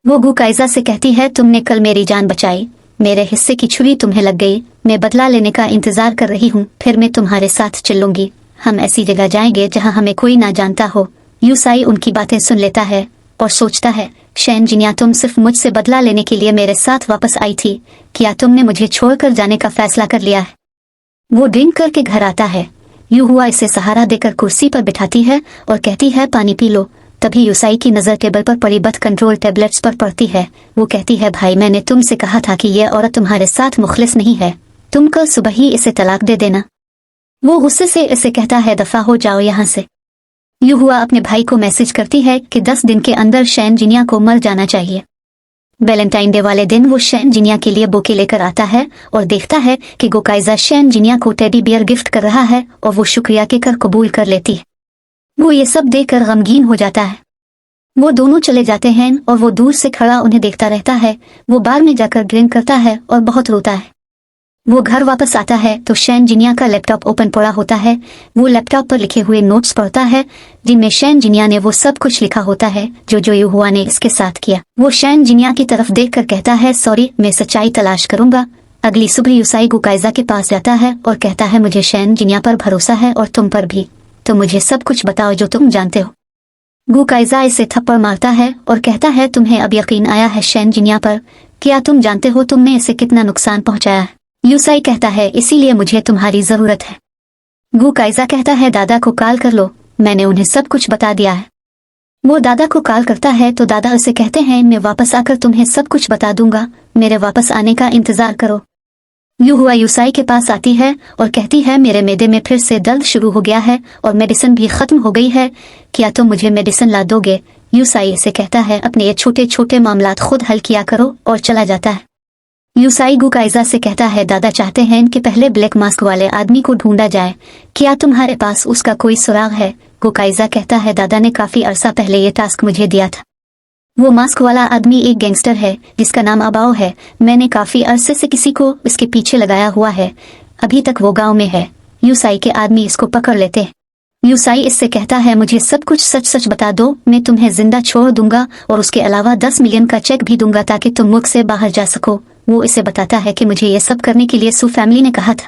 वो गुकाइजा से कहती है, तुमने कल मेरी जान बचाई, मेरे हिस्से की छुरी तुम्हें लग गई, मैं बदला लेने का इंतजार कर रही हूँ, फिर मैं तुम्हारे साथ चलूंगी, हम ऐसी जगह जाएंगे जहाँ हमें कोई ना जानता हो। यूसाई उनकी बातें सुन लेता है और सोचता है, शैन जिनिया, तुम सिर्फ मुझसे बदला लेने के लिए मेरे साथ वापस आई थी, क्या तुमने मुझे छोड़कर जाने का फैसला कर लिया है? वो ड्रिंक करके घर आता है। यूहुआ इसे सहारा देकर कुर्सी पर बिठाती है और कहती है, पानी पी लो। तभी यूसाई की नजर टेबल पर पड़ी बर्थ कंट्रोल टेबलेट्स पर पड़ती है। वो कहती है, भाई, मैंने तुमसे कहा था कि यह औरत तुम्हारे साथ मुखलिस नहीं है, तुम कल सुबह ही इसे तलाक दे देना। वो गुस्से से इसे कहता है, दफा हो जाओ यहाँ से। यूहुआ अपने भाई को मैसेज करती है कि 10 दिन के अंदर शैन जिनिया को मर जाना चाहिए। वैलेंटाइन डे वाले दिन वो शैन जिनिया के लिए बुके लेकर आता है और देखता है कि गुकाइजा शैन जिनिया को टेडी बियर गिफ्ट कर रहा है और वो शुक्रिया के कर कबूल कर लेती है। वो ये सब देखकर गमगीन हो जाता है। वो दोनों चले जाते हैं और वो दूर से खड़ा उन्हें देखता रहता है। वो बार में जाकर ड्रिंक करता है और बहुत रोता है। वो घर वापस आता है तो शैन जिनिया का लैपटॉप ओपन पड़ा होता है। वो लैपटॉप पर लिखे हुए नोट्स पढ़ता है जिनमें शैन जिनिया ने वो सब कुछ लिखा होता है जो यूहुआ ने इसके साथ किया। वो शैन जिनिया की तरफ देखकर कहता है, सॉरी, मैं सच्चाई तलाश करूंगा। अगली सुबह यूसाई गुकाइजा के पास जाता है और कहता है, मुझे शैन जिनिया पर भरोसा है और तुम पर भी, तो मुझे सब कुछ बताओ जो तुम जानते हो। गुकाइजा इसे थप्पड़ मारता है और कहता है, तुम्हें अब यकीन आया है शैन जिनिया पर? क्या तुम जानते हो तुमने इसे कितना नुकसान पहुंचाया है? यूसाई कहता है, इसीलिए मुझे तुम्हारी जरूरत है। गुकाइजा कहता है, दादा को कॉल कर लो, मैंने उन्हें सब कुछ बता दिया है। वो दादा को कॉल करता है तो दादा उसे कहते हैं, मैं वापस आकर तुम्हें सब कुछ बता दूंगा, मेरे वापस आने का इंतजार करो। यूहुआ यूसाई के पास आती है और कहती है, मेरे मैदे में फिर से दर्द शुरू हो गया है और मेडिसिन भी खत्म हो गई है, क्या तुम मुझे मेडिसिन ला दोगे? यूसाई इसे कहता है, अपने ये छोटे छोटे मामलात खुद हल किया करो, और चला जाता है। यूसाई गुकाइजा से कहता है, दादा चाहते हैं कि पहले ब्लैक मास्क वाले आदमी को ढूंढा जाए, क्या तुम्हारे पास उसका कोई सुराग है? गुकाइजा कहता है, दादा ने काफी अरसा पहले ये टास्क मुझे दिया था। वो मास्क वाला आदमी एक गैंगस्टर है जिसका नाम अबाओ है। मैंने काफी अरसे से किसी को इसके पीछे लगाया हुआ है, अभी तक वो गांव में है। यूसाई के आदमी इसको पकड़ लेते हैं। यूसाई इससे कहता है, मुझे सब कुछ सच सच बता दो, मैं तुम्हें जिंदा छोड़ दूंगा और उसके अलावा 10 मिलियन का चेक भी दूंगा ताकि तुम मुल्क से बाहर जा सको। वो इसे बताता है कि मुझे ये सब करने के लिए सू फैमिली ने कहा था।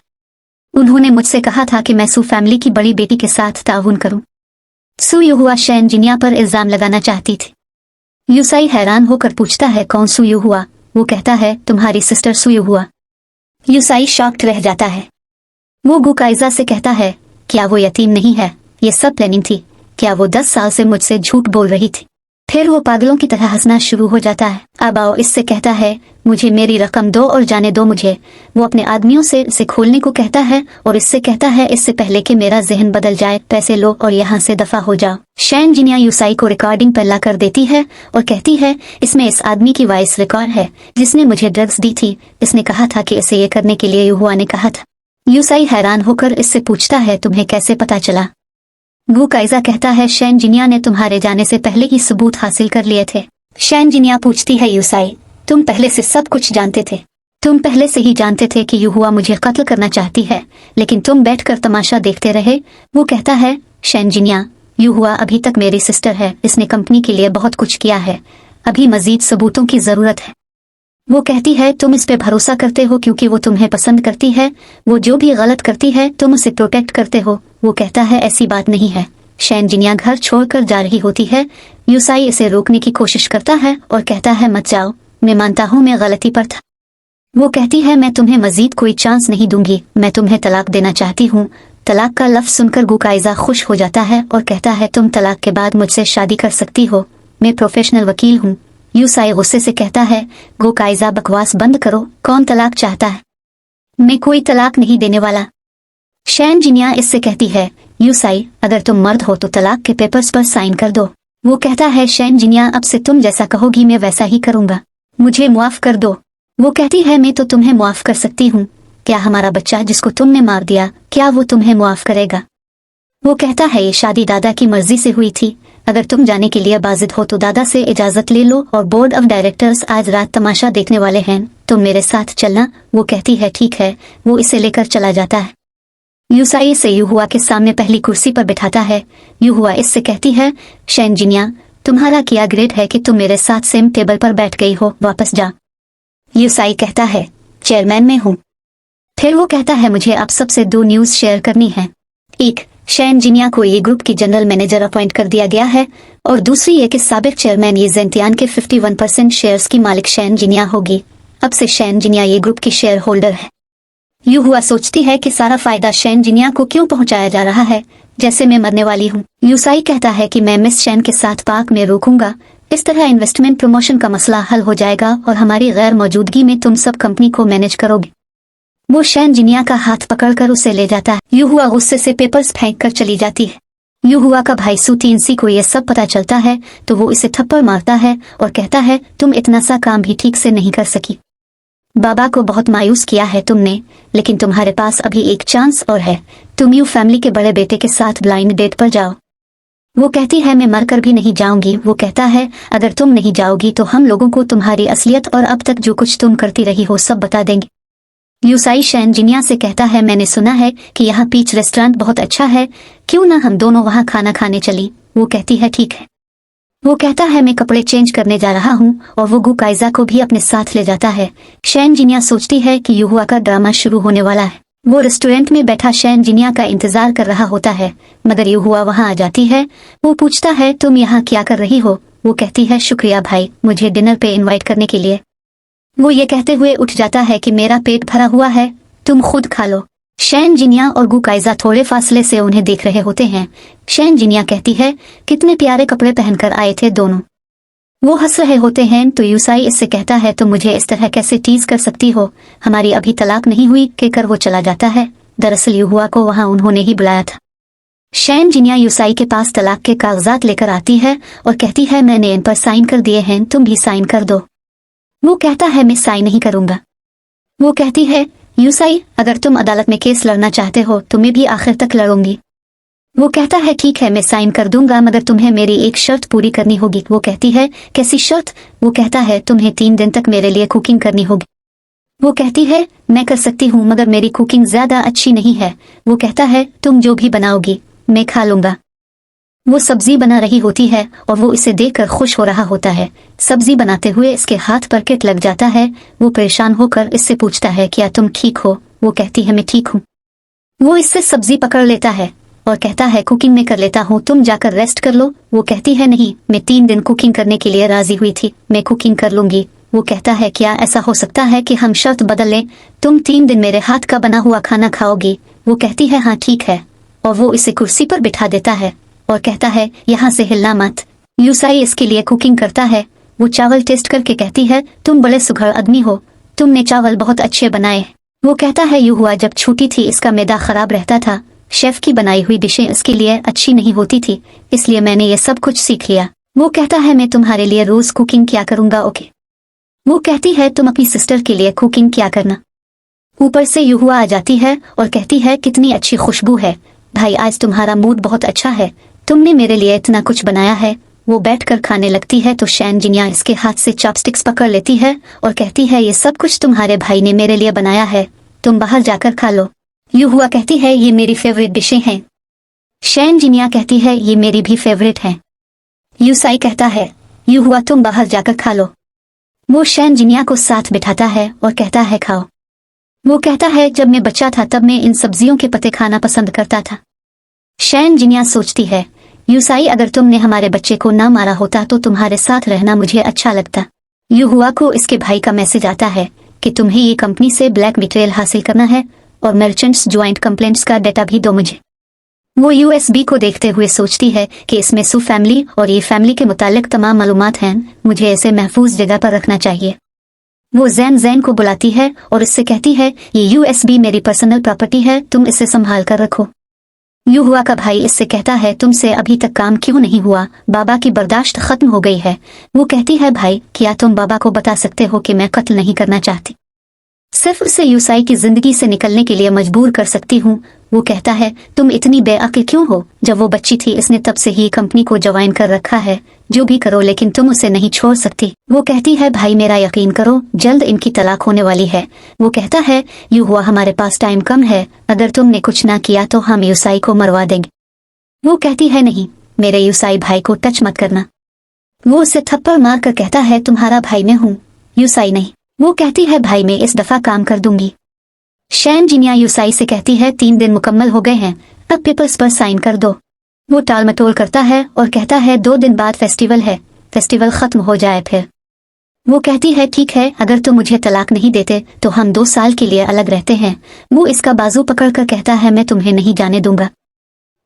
उन्होंने मुझसे कहा था कि मैं सू फैमिली की बड़ी बेटी के साथ ताउन करूं। सू यूहुआ शैन जिनिया पर इल्जाम लगाना चाहती थी। यूसाई हैरान होकर पूछता है, कौन सू यूहुआ? वो कहता है, तुम्हारी सिस्टर सू यूहुआ। यूसाई शॉक्ड रह जाता है। वो गुकाइजा से कहता है, क्या वो यतीम नहीं है? ये सब प्लानिंग थी। क्या वो 10 साल से मुझसे झूठ बोल रही थी? फिर वो पागलों की तरह हंसना शुरू हो जाता है। अबाओ इससे कहता है, मुझे मेरी रकम दो और जाने दो मुझे। वो अपने आदमियों से इसे खोलने को कहता है और इससे कहता है, इससे पहले कि मेरा जहन बदल जाए, पैसे लो और यहाँ से दफा हो जाओ। शैन जिनिया यूसाई को रिकॉर्डिंग पर ला कर देती है और कहती है, इसमें इस आदमी की वॉइस रिकॉर्ड है जिसने मुझे ड्रग्स दी थी। इसने कहा था कि इसे ये करने के लिए यूहुआ ने कहा था। यूसाई हैरान होकर इससे पूछता है, तुम्हें कैसे पता चला? गुकाइजा कहता है, शैन जिनिया ने तुम्हारे जाने से पहले ही सबूत हासिल कर लिए थे। शैन जिनिया पूछती है, यूसाई, तुम पहले से सब कुछ जानते थे? तुम पहले से ही जानते थे कि यूहुआ मुझे कत्ल करना चाहती है, लेकिन तुम बैठकर तमाशा देखते रहे। वो कहता है, शैन जिनिया, यूहुआ अभी तक मेरी सिस्टर है, इसने कंपनी के लिए बहुत कुछ किया है, अभी मजीद सबूतों की जरूरत है। वो कहती है, तुम इस पे भरोसा करते हो क्योंकि वो तुम्हें पसंद करती है, वो जो भी गलत करती है तुम उसे प्रोटेक्ट करते हो। वो कहता है, ऐसी बात नहीं है। शैन जिनिया घर छोड़कर जा रही होती है। यूसाई इसे रोकने की कोशिश करता है और कहता है, मत जाओ, मैं मानता हूँ मैं गलती पर था। वो कहती है, मैं तुम्हें मजीद कोई चांस नहीं दूंगी, मैं तुम्हें तलाक देना चाहती हूँ। तलाक का लफ्ज सुनकर गुकाइजा खुश हो जाता है और कहता है, तुम तलाक के बाद मुझसे शादी कर सकती हो, मैं प्रोफेशनल वकील हूँ। यूसाई गुस्से से कहता है, गुकाइजा बकवास बंद करो, कौन तलाक चाहता है? मैं कोई तलाक नहीं देने वाला। शैन जिनिया इससे कहती है, यूसाई, अगर तुम मर्द हो तो तलाक के पेपर्स पर साइन कर दो। वो कहता है, शैन जिनिया, अब से तुम जैसा कहोगी मैं वैसा ही करूंगा, मुझे मुआफ कर दो। वो कहती है, मैं तो तुम्हें मुआफ कर सकती हूँ, क्या हमारा बच्चा जिसको तुमने मार दिया, क्या वो तुम्हें मुआफ करेगा? वो कहता है, ये शादी दादा की मर्जी से हुई थी, अगर तुम जाने के लिए बाजिद हो तो दादा से इजाजत ले लो, और बोर्ड ऑफ डायरेक्टर्स आज रात तमाशा देखने वाले हैं, तुम मेरे साथ चलना। वो कहती है, ठीक है। वो इसे लेकर चला जाता है। यूसाई से यूहुआ के सामने पहली कुर्सी पर बिठाता है। यूहुआ इससे कहती है, शैन जिनिया, तुम्हारा क्या ग्रेड है कि तुम मेरे साथ सेम टेबल पर बैठ गई हो, वापस जा। यूसाई कहता है, चेयरमैन मैं हूँ। फिर वो कहता है, मुझे आप सबसे 2 न्यूज़ शेयर करनी है। एक, शैन जिनिया को ये ग्रुप की जनरल मैनेजर अपॉइंट कर दिया गया है, और दूसरी ये कि साबिक चेयरमैन ये जेंटियान के 51% शेयर्स की मालिक शैन जिनिया होगी। अब से शैन जिनिया ये ग्रुप की शेयर होल्डर है। यूहुआ सोचती है कि सारा फायदा शैन जिनिया को क्यों पहुंचाया जा रहा है, जैसे मैं मरने वाली हूँ। यूसाई कहता है कि मैं मिस शैन के साथ पार्क में रुकूंगा, इस तरह इन्वेस्टमेंट प्रमोशन का मसला हल हो जाएगा और हमारी गैर मौजूदगी में तुम सब कंपनी को मैनेज करोगे। वो शैन जिनिया का हाथ पकड़कर उसे ले जाता है। यूहुआ गुस्से से पेपर्स फेंक कर चली जाती है। यूहुआ का भाई सुतीनसी को यह सब पता चलता है तो वो इसे थप्पड़ मारता है और कहता है, तुम इतना सा काम भी ठीक से नहीं कर सकी। बाबा को बहुत मायूस किया है तुमने, लेकिन तुम्हारे पास अभी एक चांस और है। तुम यू फैमिली के बड़े बेटे के साथ ब्लाइंड डेट पर जाओ। वो कहती है, मैं मरकर भी नहीं जाऊंगी। वो कहता है, अगर तुम नहीं जाओगी तो हम लोगों को तुम्हारी असलियत और अब तक जो कुछ तुम करती रही हो सब बता देंगे। यूसाई शैन जिनिया से कहता है, मैंने सुना है कि यहाँ पीच रेस्टोरेंट बहुत अच्छा है, क्यों ना हम दोनों वहाँ खाना खाने चली। वो कहती है, ठीक है। वो कहता है, मैं कपड़े चेंज करने जा रहा हूँ, और वो गु काइजा को भी अपने साथ ले जाता है। शैन जिनिया सोचती है कि यूहुआ का ड्रामा शुरू होने वाला है। वो रेस्टोरेंट में बैठा शैन जिनिया का इंतजार कर रहा होता है, मगर यूहुआ वहाँ आ जाती है। वो पूछता है, तुम यहाँ क्या कर रही हो। वो कहती है, शुक्रिया भाई, मुझे डिनर पे इनवाइट करने के लिए। वो ये कहते हुए उठ जाता है कि मेरा पेट भरा हुआ है, तुम खुद खा लो। शैन जिनिया और गु काइजा थोड़े फासले से उन्हें देख रहे होते हैं। शैन जिनिया कहती है, कितने प्यारे कपड़े पहनकर आए थे दोनों। वो हंस रहे होते हैं तो यूसाई इससे कहता है, तुम मुझे इस तरह कैसे टीज कर सकती हो, हमारी अभी तलाक नहीं हुई। कहकर वो चला जाता है। दरअसल यूहुआ को वहां उन्होंने ही बुलाया था। शैन जिनिया यूसाई के पास तलाक के कागजात लेकर आती है और कहती है, मैंने इन पर साइन कर दिए हैं, तुम भी साइन कर दो। वो कहता है, मैं साइन नहीं करूंगा। वो कहती है, यूसाई, अगर तुम अदालत में केस लड़ना चाहते हो तो मैं भी आखिर तक लड़ूंगी। वो कहता है, ठीक है, मैं साइन कर दूंगा, मगर तुम्हें मेरी एक शर्त पूरी करनी होगी। वो कहती है, कैसी शर्त। वो कहता है, तुम्हें 3 दिन तक मेरे लिए कुकिंग करनी होगी। वो कहती है, मैं कर सकती हूँ, मगर मेरी कुकिंग ज्यादा अच्छी नहीं है। वो कहता है, तुम जो भी बनाओगी मैं खा लूंगा। वो सब्जी बना रही होती है और वो इसे देखकर खुश हो रहा होता है। सब्जी बनाते हुए इसके हाथ पर किट लग जाता है। वो परेशान होकर इससे पूछता है, क्या तुम ठीक हो। वो कहती है, मैं ठीक हूँ। वो इससे सब्जी पकड़ लेता है और कहता है, कुकिंग में कर लेता हूँ, तुम जाकर रेस्ट कर लो। वो कहती है, नहीं, मैं 3 दिन कुकिंग करने के लिए राजी हुई थी, मैं कुकिंग कर लूंगी। वो कहता है, क्या ऐसा हो सकता है कि हम शर्त बदल लें, तुम 3 दिन मेरे हाथ का बना हुआ खाना खाओगी। वो कहती है, हाँ ठीक है, और वो इसे कुर्सी पर बिठा देता है और कहता है, यहाँ से हिलना मत। यूसाई इसके लिए कुकिंग करता है। वो चावल टेस्ट करके कहती है, तुम बड़े सुघड़ आदमी हो, तुमने चावल बहुत अच्छे बनाए। वो कहता है, यूहुआ जब छूटी थी इसका मैदा खराब रहता था, शेफ की बनाई हुई डिशें इसके लिए अच्छी नहीं होती थी, इसलिए मैंने ये सब कुछ सीख लिया। वो कहता है, मैं तुम्हारे लिए रोज कुकिंग क्या करूंगा। ओके। वो कहती है, तुम अपनी सिस्टर के लिए कुकिंग क्या करना। ऊपर से यूहुआ आ जाती है और कहती है, कितनी अच्छी खुशबू है भाई, आज तुम्हारा मूड बहुत अच्छा है, तुमने मेरे लिए इतना कुछ बनाया है। वो बैठकर खाने लगती है तो शैन जिनिया इसके हाथ से चॉपस्टिक्स पकड़ लेती है और कहती है, ये सब कुछ तुम्हारे भाई ने मेरे लिए बनाया है, तुम बाहर जाकर खा लो। यूहुआ कहती है, ये मेरी फेवरेट डिशें हैं। शैन जिनिया कहती है, ये मेरी भी फेवरेट हैं। यूसाई कहता है, यूहुआ तुम बाहर जाकर खा लो। वो शैन जिनिया को साथ बिठाता है और कहता है, खाओ। वो कहता है, जब मैं बच्चा था तब मैं इन सब्जियों के पत्ते खाना पसंद करता था। शैन जिनिया सोचती है, यूसाई, अगर तुमने हमारे बच्चे को ना मारा होता तो तुम्हारे साथ रहना मुझे अच्छा लगता। यूहुआ को इसके भाई का मैसेज आता है कि तुम्हें ये कंपनी से ब्लैक मटेरियल हासिल करना है और मर्चेंट्स ज्वाइंट कंप्लेंट्स का डेटा भी दो मुझे। वो यूएसबी को देखते हुए सोचती है कि इसमें सू फैमिली और ये फैमिली के मुतालिक तमाम मालूमात हैं, मुझे इसे महफूज जगह पर रखना चाहिए। वो जैन को बुलाती है और इससे कहती है, ये यूएसबी मेरी पर्सनल प्रॉपर्टी है, तुम इसे संभाल कर रखो। यूहुआ का भाई इससे कहता है, तुमसे अभी तक काम क्यों नहीं हुआ, बाबा की बर्दाश्त खत्म हो गई है। वो कहती है, भाई क्या तुम बाबा को बता सकते हो कि मैं कत्ल नहीं करना चाहती, सिर्फ उसे यूसाई की जिंदगी से निकलने के लिए मजबूर कर सकती हूँ। वो कहता है, तुम इतनी बेअक्ल क्यों हो, जब वो बच्ची थी इसने तब से ही कंपनी को ज्वाइन कर रखा है, जो भी करो लेकिन तुम उसे नहीं छोड़ सकती। वो कहती है, भाई मेरा यकीन करो, जल्द इनकी तलाक होने वाली है। वो कहता है, यूहुआ हमारे पास टाइम कम है, अगर तुमने कुछ ना किया तो हम यूसाई को मरवा देंगे। वो कहती है, नहीं, मेरे यूसाई भाई को टच मत करना। वो उसे थप्पड़ मार कर कहता है तुम्हारा भाई मैं हूँ, यूसाई नहीं। वो कहती है भाई मैं इस दफा काम कर दूंगी। शैन जिनिया यूसाई से कहती है 3 दिन मुकम्मल हो गए हैं, अब पेपर्स पर साइन कर दो। वो टाल मटोल करता है और कहता है 2 दिन बाद फेस्टिवल है, फेस्टिवल खत्म हो जाए फिर। वो कहती है ठीक है, अगर तुम मुझे तलाक नहीं देते तो हम 2 साल के लिए अलग रहते हैं। वो इसका बाजू पकड़कर कहता है मैं तुम्हें नहीं जाने दूंगा।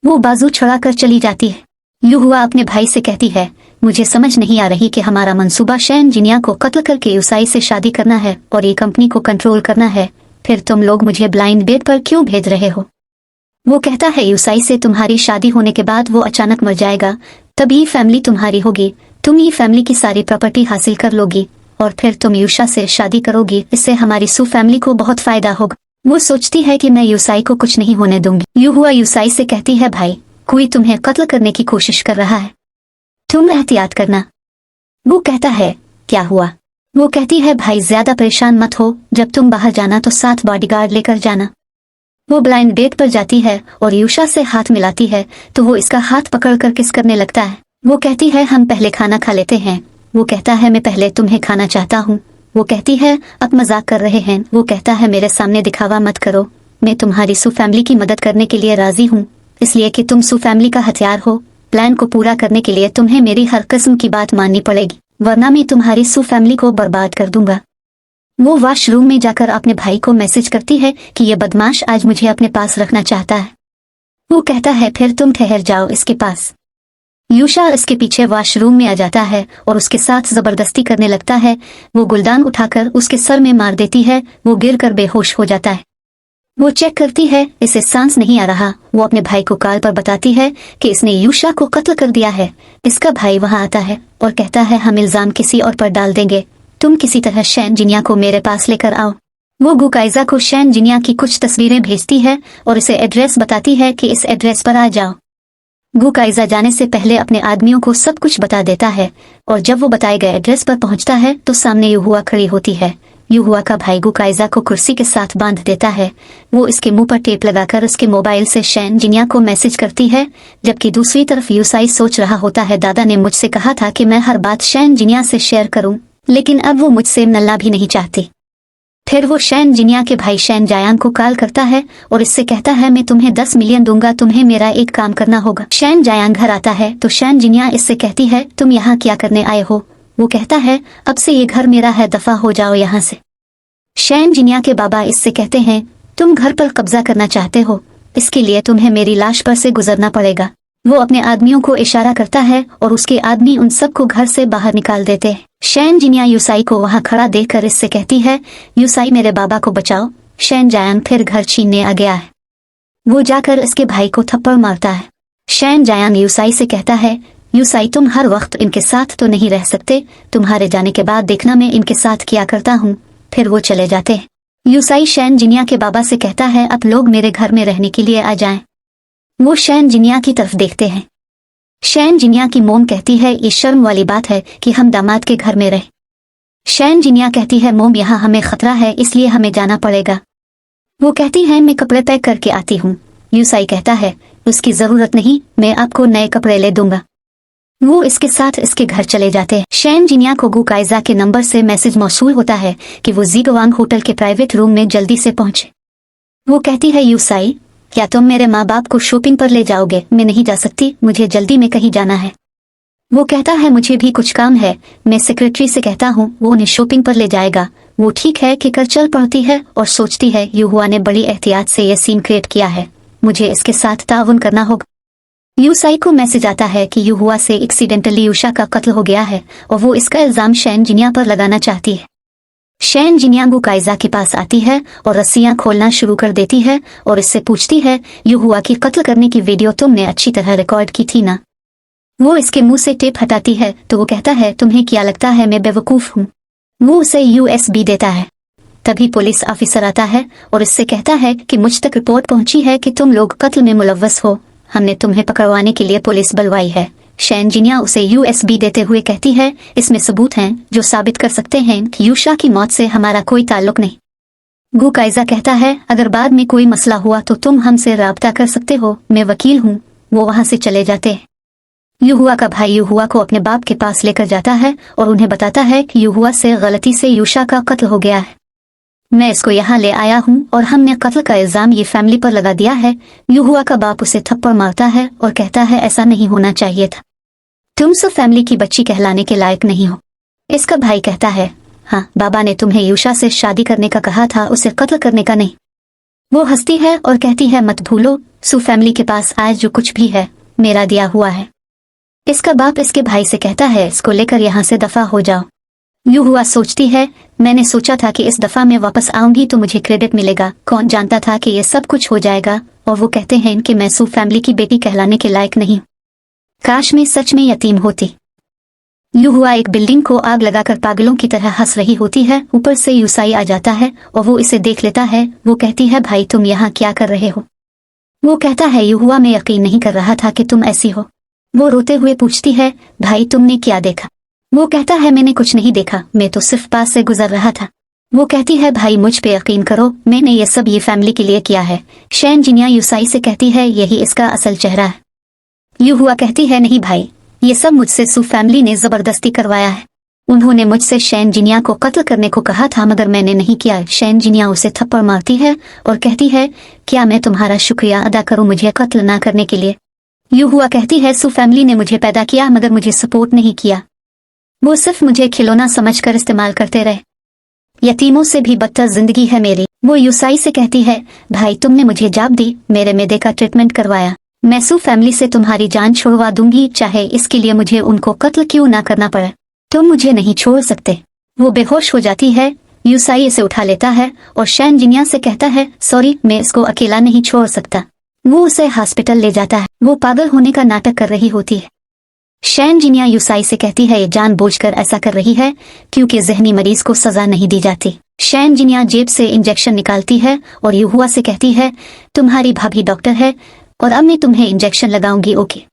वो बाजू छुड़ाकर चली जाती है। यूहुआ अपने भाई से कहती है मुझे समझ नहीं आ रही कि हमारा मंसूबा शैन जिनिया को कत्ल करके यूसाई से शादी करना है और ये कंपनी को कंट्रोल करना है, फिर तुम लोग मुझे ब्लाइंड डेट पर क्यों भेज रहे हो। वो कहता है यूसाई से तुम्हारी शादी होने के बाद वो अचानक मर जाएगा, तभी फैमिली तुम्हारी होगी, तुम ही फैमिली की सारी प्रॉपर्टी हासिल कर लोगी और फिर तुम यूशा से शादी करोगी, इससे हमारी सू फैमिली को बहुत फायदा होगा। वो सोचती है कि मैं यूसाई को कुछ नहीं होने दूंगी। यूहुआ यूसाई से कहती है भाई कोई तुम्हें कत्ल करने की कोशिश कर रहा है, तुम एहतियात करना। वो कहता है क्या हुआ। वो कहती है भाई ज्यादा परेशान मत हो, जब तुम बाहर जाना तो 7 बॉडीगार्ड लेकर जाना। वो ब्लाइंड डेट पर जाती है और यूशा से हाथ मिलाती है तो वो इसका हाथ पकड़कर किस करने लगता है। वो कहती है हम पहले खाना खा लेते हैं। वो कहता है मैं पहले तुम्हें खाना चाहता हूँ। वो कहती है अब मजाक कर रहे हैं। वो कहता है मेरे सामने दिखावा मत करो, मैं तुम्हारी सू फैमिली की मदद करने के लिए राजी हूँ, इसलिए कि तुम सू फैमिली का हथियार हो। प्लान को पूरा करने के लिए तुम्हें मेरी हर किस्म की बात माननी पड़ेगी, वरना मैं तुम्हारी सू फैमिली को बर्बाद कर दूंगा। वो वॉशरूम में जाकर अपने भाई को मैसेज करती है कि ये बदमाश आज मुझे अपने पास रखना चाहता है। वो कहता है फिर तुम ठहर जाओ इसके पास। यूशा इसके पीछे वॉशरूम में आ जाता है और उसके साथ जबरदस्ती करने लगता है। वो गुलदान उठाकर उसके सर में मार देती है। वो गिरकर बेहोश हो जाता है। वो चेक करती है, इसे सांस नहीं आ रहा। वो अपने भाई को कॉल पर बताती है कि इसने यूशा को कत्ल कर दिया है। इसका भाई वहां आता है और कहता है हम इल्जाम किसी और पर डाल देंगे, तुम किसी तरह शैन जिनिया को मेरे पास लेकर आओ। वो गुकाइजा को शैन जिनिया की कुछ तस्वीरें भेजती है और इसे एड्रेस बताती है कि इस एड्रेस पर आ जाओ। गुकाइजा जाने से पहले अपने आदमियों को सब कुछ बता देता है और जब वो बताए गए एड्रेस पर पहुंचता है तो सामने यूहुआ खड़ी होती है। यूहुआ का भाई गुकाइजा को कुर्सी के साथ बांध देता है। वो इसके मुंह पर टेप लगाकर उसके मोबाइल से शैन जिनिया को मैसेज करती है, जबकि दूसरी तरफ यूसाई सोच रहा होता है दादा ने मुझसे कहा था कि मैं हर बात शैन जिनिया से शेयर करूं, लेकिन अब वो मुझसे मिलना भी नहीं चाहती। फिर वो शैन जिनिया के भाई शैन जायांग को कॉल करता है और इससे कहता है मैं तुम्हें 10 मिलियन दूंगा, तुम्हें मेरा एक काम करना होगा। शैन जायांग घर आता है तो शैन जिनिया इससे कहती है तुम यहाँ क्या करने आए हो। वो कहता है अब से ये घर मेरा है, दफा हो जाओ यहाँ से। शैन जिनिया के बाबा इससे कहते हैं तुम घर पर कब्जा करना चाहते हो, इसके लिए तुम्हें मेरी लाश पर से गुजरना पड़ेगा। वो अपने आदमियों को इशारा करता है और उसके आदमी उन सबको घर से बाहर निकाल देते हैं। शैन जिनिया यूसाई को वहां खड़ा देखकर इससे कहती है यूसाई मेरे बाबा को बचाओ। शैन जायांग फिर घर छीनने आ गया है। वो जाकर इसके भाई को थप्पड़ मारता है। शैन जायांग यूसाई से कहता है यूसाई तुम हर वक्त इनके साथ तो नहीं रह सकते, तुम्हारे जाने के बाद देखना मैं इनके साथ क्या करता हूँ। फिर वो चले जाते हैं। यूसाई शैन जिनिया के बाबा से कहता है अब लोग मेरे घर में रहने के लिए आ जाएं। वो शैन जिनिया की तरफ देखते हैं। शैन जिनिया की मोम कहती है ये शर्म वाली बात है कि हम दामाद के घर में रहे। शैन जिनिया कहती है मोम यहाँ हमें खतरा है इसलिए हमें जाना पड़ेगा। वो कहती है मैं कपड़े पैक करके आती हूँ। यूसाई कहता है उसकी जरूरत नहीं, मैं आपको नए कपड़े ले दूंगा। वो इसके साथ इसके घर चले जाते हैं। शैन जिनिया को गुकाइजा के नंबर से मैसेज मौसूल होता है कि वो जीगवांग होटल के प्राइवेट रूम में जल्दी से पहुंचे। वो कहती है यूसाई क्या तुम मेरे माँ बाप को शॉपिंग पर ले जाओगे। मैं नहीं जा सकती, मुझे जल्दी में कहीं जाना है। वो कहता है मुझे भी कुछ काम है, मैं सेक्रेटरी से कहता हूँ वो उन्हें शॉपिंग पर ले जाएगा। वो ठीक है कि कर चल पड़ती है और सोचती है यूहुआ ने बड़ी एहतियात से यह सीन क्रिएट किया है, मुझे इसके साथ ताउन करना होगा। यूसाई को मैसेज आता है कि यूहुआ से एक्सीडेंटली यूशा का कत्ल हो गया है और वो इसका इल्जाम शैन जिनिया पर लगाना चाहती है। शैन जिनिया गुकाइजा के पास आती है और रस्सियां खोलना शुरू कर देती है और इससे पूछती है यूहुआ की कत्ल करने की वीडियो तुमने अच्छी तरह रिकॉर्ड की थी ना। वो इसके मुंह से टेप हटाती है तो वो कहता है तुम्हें क्या लगता है मैं बेवकूफ हूँ। वो उसे USB देता है। तभी पुलिस ऑफिसर आता है और इससे कहता है कि मुझ तक रिपोर्ट पहुंची है कि तुम लोग कत्ल में मुलव्वस हो, हमने तुम्हें पकड़वाने के लिए पुलिस बुलवाई है। शैन जिनिया उसे USB देते हुए कहती है इसमें सबूत हैं जो साबित कर सकते हैं कि यूशा की मौत से हमारा कोई ताल्लुक नहीं। गुकाइजा कहता है अगर बाद में कोई मसला हुआ तो तुम हमसे राब्ता कर सकते हो, मैं वकील हूँ। वो वहां से चले जाते हैं। यूहुआ का भाई यूहुआ को अपने बाप के पास लेकर जाता है और उन्हें बताता है कि यूहुआ से गलती से यूशा का कत्ल हो गया है। मैं इसको यहाँ ले आया हूँ और हमने कत्ल का इल्जाम ये फैमिली पर लगा दिया है। यूहुआ का बाप उसे थप्पड़ मारता है और कहता है ऐसा नहीं होना चाहिए था, तुम सब फैमिली की बच्ची कहलाने के लायक नहीं हो। इसका भाई कहता है हाँ, बाबा ने तुम्हें यूशा से शादी करने का कहा था, उसे कत्ल करने का नहीं। वो हंसती है और कहती है मत भूलो, सू फैमिली के पास आज जो कुछ भी है मेरा दिया हुआ है। इसका बाप इसके भाई से कहता है इसको लेकर यहाँ से दफा हो जाओ। यूहुआ सोचती है मैंने सोचा था कि इस दफा मैं वापस आऊंगी तो मुझे क्रेडिट मिलेगा, कौन जानता था कि ये सब कुछ हो जाएगा। और वो कहते हैं कि मैं सू फैमिली की बेटी कहलाने के लायक नहीं, काश मैं सच में यतीम होती। यूहुआ एक बिल्डिंग को आग लगाकर पागलों की तरह हंस रही होती है। ऊपर से यूसाई आ जाता है और वो इसे देख लेता है। वो कहती है भाई तुम यहाँ क्या कर रहे हो? वो कहता है यूहुआ मैं यकीन नहीं कर रहा था कि तुम ऐसी हो। वो रोते हुए पूछती है भाई तुमने क्या देखा? वो कहता है मैंने कुछ नहीं देखा, मैं तो सिर्फ पास से गुजर रहा था। वो कहती है भाई मुझ पे यकीन करो, मैंने ये सब ये फैमिली के लिए किया है। शैन जिनिया यूसाई से कहती है यही इसका असल चेहरा है। यूहुआ कहती है नहीं भाई, ये सब मुझसे सू फैमिली ने जबरदस्ती करवाया है। उन्होंने मुझसे शैन जिनिया को कत्ल करने को कहा था मगर मैंने नहीं किया। शैन जिनिया उसे थप्पड़ मारती है और कहती है क्या मैं तुम्हारा शुक्रिया अदा करूं मुझे कत्ल ना करने के लिए? यूहुआ कहती है सू फैमिली ने मुझे पैदा किया मगर मुझे सपोर्ट नहीं किया, वो सिर्फ मुझे खिलौना समझकर इस्तेमाल करते रहे। यतीमों से भी बदतर जिंदगी है मेरी। वो यूसाई से कहती है भाई तुमने मुझे जाब दी, मेरे मैदे का ट्रीटमेंट करवाया, मैं सू फैमिली से तुम्हारी जान छुड़वा दूंगी, चाहे इसके लिए मुझे उनको कत्ल क्यों ना करना पड़े। तुम मुझे नहीं छोड़ सकते। वो बेहोश हो जाती है। यूसाई इसे उठा लेता है और शैन जिनिया से कहता है सॉरी मैं इसको अकेला नहीं छोड़ सकता। वो उसे हॉस्पिटल ले जाता है। वो पागल होने का नाटक कर रही होती है। शैन जिनिया यूसाई से कहती है ये जानबूझकर ऐसा कर रही है क्योंकि जहनी मरीज को सजा नहीं दी जाती। शैन जिनिया जेब से इंजेक्शन निकालती है और यूहुआ से कहती है तुम्हारी भाभी डॉक्टर है और अब मैं तुम्हें इंजेक्शन लगाऊंगी, ओके।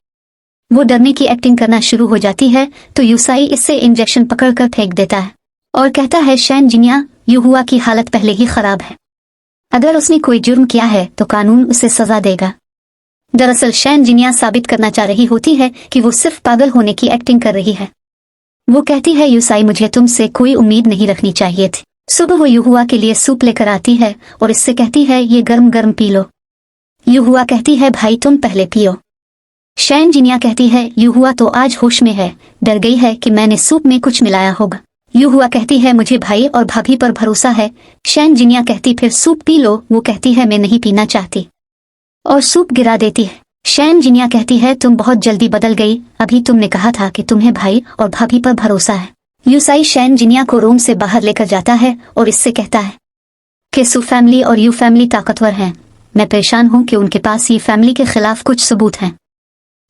वो डरने की एक्टिंग करना शुरू हो जाती है तो यूसाई इससे इंजेक्शन पकड़कर फेंक देता है और कहता है शैन जिनिया यूहुआ की हालत पहले ही खराब है, अगर उसने कोई जुर्म किया है तो कानून उसे सजा देगा। दरअसल शैन जिनिया साबित करना चाह रही होती है कि वो सिर्फ पागल होने की एक्टिंग कर रही है। वो कहती है यूसाई मुझे तुमसे कोई उम्मीद नहीं रखनी चाहिए थी। सुबह वो यूहुआ के लिए सूप लेकर आती है और इससे कहती है ये गर्म गर्म पी लो। यूहुआ कहती है भाई तुम पहले पियो। शैन जिनिया कहती है यूहुआ तो आज होश में है, डर गई है कि मैंने सूप में कुछ मिलाया होगा। यूहुआ कहती है मुझे भाई और भाभी पर भरोसा है। शैन जिनिया कहती फिर सूप पी लो। वो कहती है मैं नहीं पीना चाहती और सूप गिरा देती है। शैन जिनिया कहती है तुम बहुत जल्दी बदल गई, अभी तुमने कहा था कि तुम्हें भाई और भाभी पर भरोसा है। यूसाई शैन जिनिया को रूम से बाहर लेकर जाता है और इससे कहता है कि सू फैमिली और यू फैमिली ताकतवर हैं। मैं परेशान हूँ कि उनके पास ये फैमिली के खिलाफ कुछ सबूत हैं।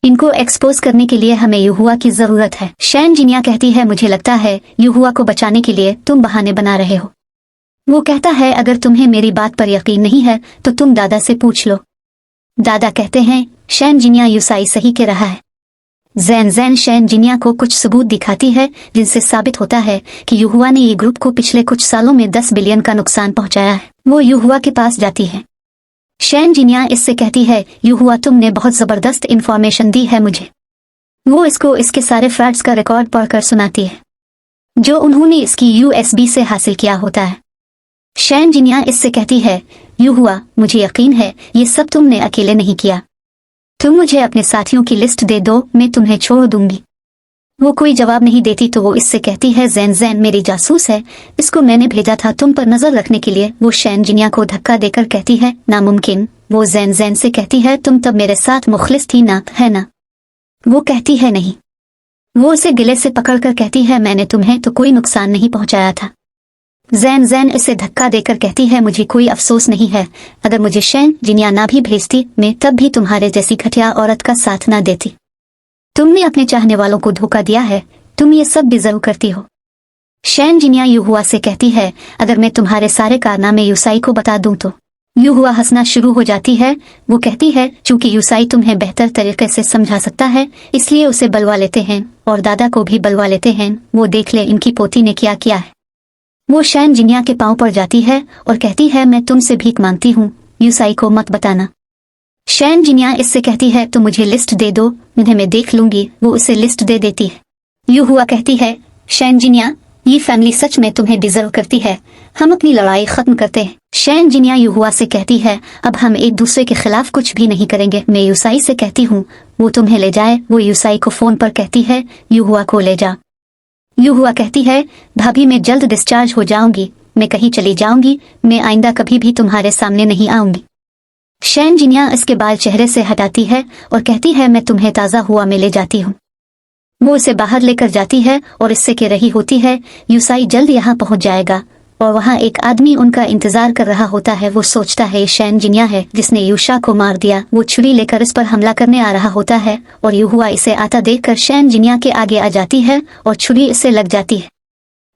इनको एक्सपोज करने के लिए हमें यूहुआ की जरूरत है। शैन जिनिया कहती है मुझे लगता है यूहुआ को बचाने के लिए तुम बहाने बना रहे हो। वो कहता है अगर तुम्हें मेरी बात पर यकीन नहीं है तो तुम दादा से पूछ लो। दादा कहते हैं शैन जिनिया यूसाई सही कह रहा है। जैन जैन शैन जिनिया को कुछ सबूत दिखाती है जिनसे साबित होता है कि यूहुआ ने ये ग्रुप को पिछले कुछ सालों में 10 बिलियन का नुकसान पहुंचाया है। वो यूहुआ के पास जाती है। शैन जिनिया इससे कहती है यूहुआ तुमने बहुत जबरदस्त इंफॉर्मेशन दी है मुझे। वो इसको इसके सारे फ्रॉड्स का रिकॉर्ड पढ़कर सुनाती है जो उन्होंने इसकी यूएसबी से हासिल किया होता है। शैन जिनिया इससे कहती है यूहुआ मुझे यकीन है ये सब तुमने अकेले नहीं किया, तुम मुझे अपने साथियों की लिस्ट दे दो, मैं तुम्हें छोड़ दूंगी। वो कोई जवाब नहीं देती तो वो इससे कहती है जैन जैन मेरी जासूस है, इसको मैंने भेजा था तुम पर नजर रखने के लिए। वो शैन जिनिया को धक्का देकर कहती है नामुमकिन। वो जैन जैन से कहती है तुम तब मेरे साथ मुखलिस थी ना, है ना? वो कहती है नहीं। वो उसे गिले से पकड़कर कहती है मैंने तुम्हें तो कोई नुकसान नहीं पहुंचाया था। जैन जैन इसे धक्का देकर कहती है मुझे कोई अफसोस नहीं है, अगर मुझे शैन जिनिया ना भी भेजती मैं तब भी तुम्हारे जैसी घटिया औरत का साथ ना देती। तुमने अपने चाहने वालों को धोखा दिया है, तुम ये सब डिजर्व करती हो। शैन जिनिया यूहुआ से कहती है अगर मैं तुम्हारे सारे कारनामे यूसाई को बता दूं तो। यूहुआ हंसना शुरू हो जाती है। वो कहती है चूंकि यूसाई तुम्हें बेहतर तरीके से समझा सकता है इसलिए उसे बलवा लेते हैं और दादा को भी बलवा लेते हैं, वो देख ले इनकी पोती ने क्या किया है। वो शैन जिनिया के पांव पर जाती है और कहती है मैं तुमसे भीख मांगती हूँ, यूसाई को मत बताना। शैन जिनिया इससे कहती है तो मुझे लिस्ट दे दो, उन्हें मैं देख लूंगी। वो उसे लिस्ट दे देती है। यूहुआ कहती है, शैन जिनिया ये फैमिली सच में तुम्हें डिजर्व करती है, हम अपनी लड़ाई खत्म करते हैं। शैन जिनिया यूहुआ से कहती है, अब हम एक दूसरे के खिलाफ कुछ भी नहीं करेंगे। मैं यूसाई से कहती हूँ वो तुम्हें ले जाए। वो यूसाई को फोन पर कहती है, यूहुआ को ले जा। यूहुआ कहती है, भाभी मैं जल्द डिस्चार्ज हो जाऊंगी, मैं कहीं चली जाऊंगी, मैं आइंदा कभी भी तुम्हारे सामने नहीं आऊंगी। शैन जिनिया इसके बाल चेहरे से हटाती है और कहती है, मैं तुम्हें ताज़ा हुआ में ले जाती हूँ। वो इसे बाहर लेकर जाती है और इससे कह रही होती है, यूसाई जल्द यहाँ पहुंच जाएगा। और वहाँ एक आदमी उनका इंतजार कर रहा होता है। वो सोचता है शैन जिनिया है जिसने यूशा को मार दिया। वो छुरी लेकर इस पर हमला करने आ रहा होता है और यूहुआ इसे आता देखकर शैन जिनिया के आगे आ जाती है और छुरी इससे लग जाती है।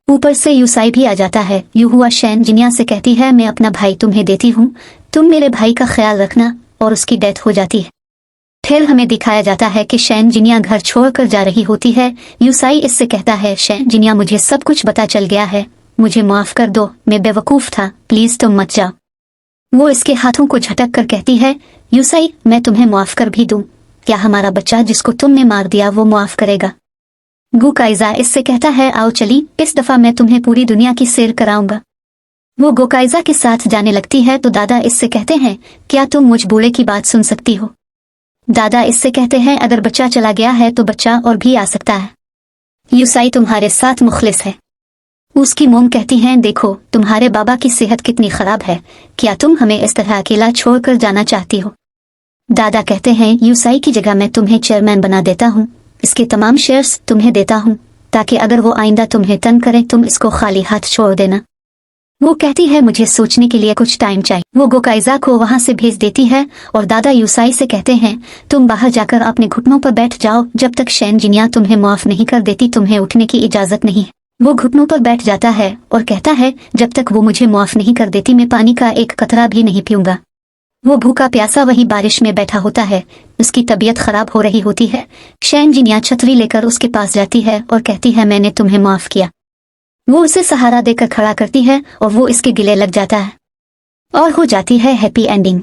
ऊपर से यूसाई भी आ जाता है। यूहुआ शैन जिनिया से कहती है, मैं अपना भाई तुम्हें देती हूँ, तुम मेरे भाई का ख्याल रखना। और उसकी डेथ हो जाती है। फिर हमें दिखाया जाता है कि शैन जिनिया घर छोड़कर जा रही होती है। यूसाई इससे कहता है, शैन जिनिया मुझे सब कुछ पता चल गया है, मुझे माफ कर दो, मैं बेवकूफ था, प्लीज तुम मत जाओ। वो इसके हाथों को झटक कर कहती है, यूसाई मैं तुम्हें माफ कर भी दूं, क्या हमारा बच्चा जिसको तुमने मार दिया वो माफ करेगा? गोकाइजा इससे कहता है, आओ चली, इस दफा मैं तुम्हें पूरी दुनिया की सैर कराऊंगा। वो गोकाइजा के साथ जाने लगती है तो दादा इससे कहते हैं, क्या तुम मुझ बूढ़े की बात सुन सकती हो? दादा इससे कहते हैं, अगर बच्चा चला गया है तो बच्चा और भी आ सकता है। यूसाई तुम्हारे साथ मुखलिस है। उसकी मोम कहती हैं, देखो तुम्हारे बाबा की सेहत कितनी खराब है, क्या तुम हमें इस तरह अकेला छोड़कर जाना चाहती हो? दादा कहते हैं, यूसाई की जगह मैं तुम्हें चेयरमैन बना देता हूँ, इसके तमाम शेयर्स तुम्हें देता हूँ, ताकि अगर वो आइंदा तुम्हें तंग करे तुम इसको खाली हाथ छोड़ देना। वो कहती है, मुझे सोचने के लिए कुछ टाइम चाहिए। वो गोकाइजा को वहां से भेज देती है और दादा यूसाई से कहते हैं, तुम बाहर जाकर अपने घुटनों पर बैठ जाओ, जब तक शैन जिनिया तुम्हें माफ नहीं कर देती तुम्हें उठने की इजाजत नहीं है। वो घुटनों पर बैठ जाता है और कहता है, जब तक वो मुझे माफ नहीं कर देती मैं पानी का एक कतरा भी नहीं पीऊंगा। वो भूखा प्यासा वही बारिश में बैठा होता है, उसकी तबीयत खराब हो रही होती है। शैन जिनिया छतरी लेकर उसके पास जाती है और कहती है, मैंने तुम्हें माफ किया। वो उसे सहारा देकर खड़ा करती है और वो इसके गिले लग जाता है और हो जाती है हैप्पी एंडिंग।